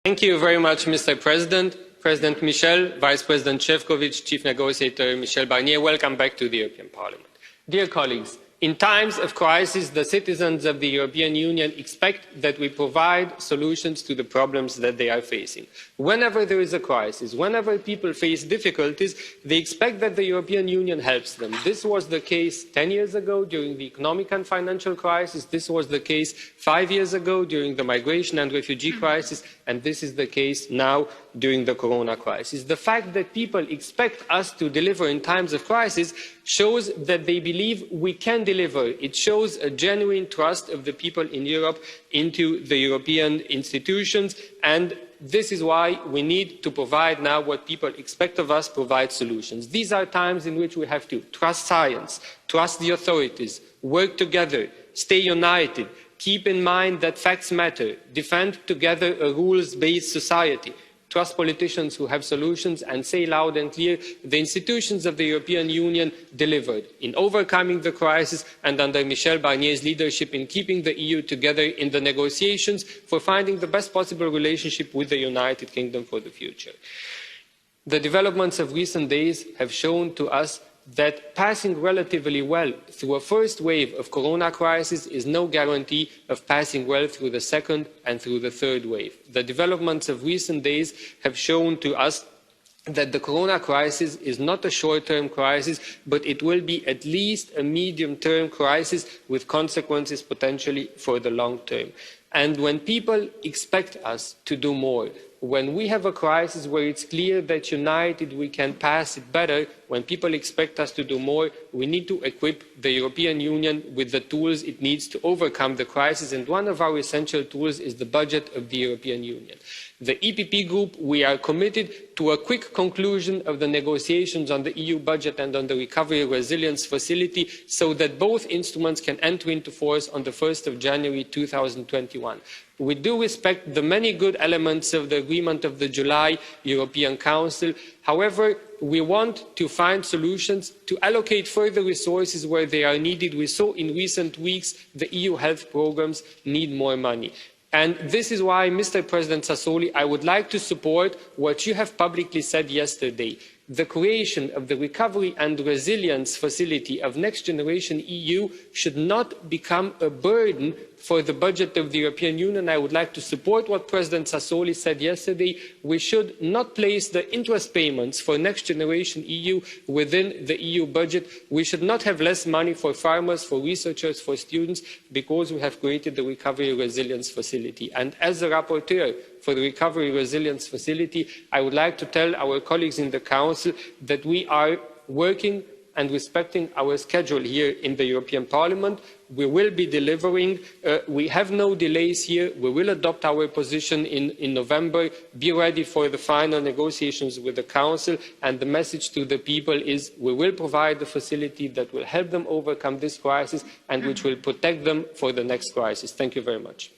Thank you very much, Mr. President. President Michel, Vice President Šefčovič, Chief Negotiator Michel Barnier, welcome back to the European Parliament. Dear colleagues, in times of crisis, the citizens of the European Union expect that we provide solutions to the problems that they are facing. Whenever there is a crisis, whenever people face difficulties, they expect that the European Union helps them. This was the case 10 years ago during the economic and financial crisis. This was the case 5 years ago during the migration and refugee crisis. And this is the case now during the corona crisis. The fact that people expect us to deliver in times of crisis shows that they believe we can deliver. It shows a genuine trust of the people in Europe into the European institutions, and this is why we need to provide now what people expect of us, provide solutions. These are times in which we have to trust science, trust the authorities, work together, stay united, keep in mind that facts matter, defend together a rules-based society, trust politicians who have solutions, and say loud and clear the institutions of the European Union delivered in overcoming the crisis and under Michel Barnier's leadership in keeping the EU together in the negotiations for finding the best possible relationship with the United Kingdom for the future. The developments of recent days have shown to us that passing relatively well through a first wave of corona crisis is no guarantee of passing well through the second and through the third wave. The developments of recent days have shown to us that the corona crisis is not a short-term crisis, but it will be at least a medium-term crisis with consequences potentially for the long term. And when people expect us to do more, when we have a crisis where it's clear that united we can pass it better, when people expect us to do more, we need to equip the European Union with the tools it needs to overcome the crisis, and one of our essential tools is the budget of the European Union. The EPP Group, we are committed to a quick conclusion of the negotiations on the EU budget and on the Recovery and Resilience Facility so that both instruments can enter into force on the 1st of January 2021. We do respect the many good elements of the agreement of the July European Council. However, we want to find solutions to allocate further resources where they are needed. We saw in recent weeks the EU health programmes need more money. And this is why, Mr. President Sassoli, I would like to support what you have publicly said yesterday. The creation of the Recovery and Resilience Facility of Next Generation EU should not become a burden for the budget of the European Union. I would like to support what President Sassoli said yesterday. We should not place the interest payments for Next Generation EU within the EU budget. We should not have less money for farmers, for researchers, for students, because we have created the Recovery and Resilience Facility. And as the rapporteur for the Recovery and Resilience Facility, I would like to tell our colleagues in the Council that we are working and respecting our schedule here in the European Parliament. We will be delivering. We have no delays here. We will adopt our position in November. Be ready for the final negotiations with the Council. And the message to the people is we will provide the facility that will help them overcome this crisis and which will protect them for the next crisis. Thank you very much.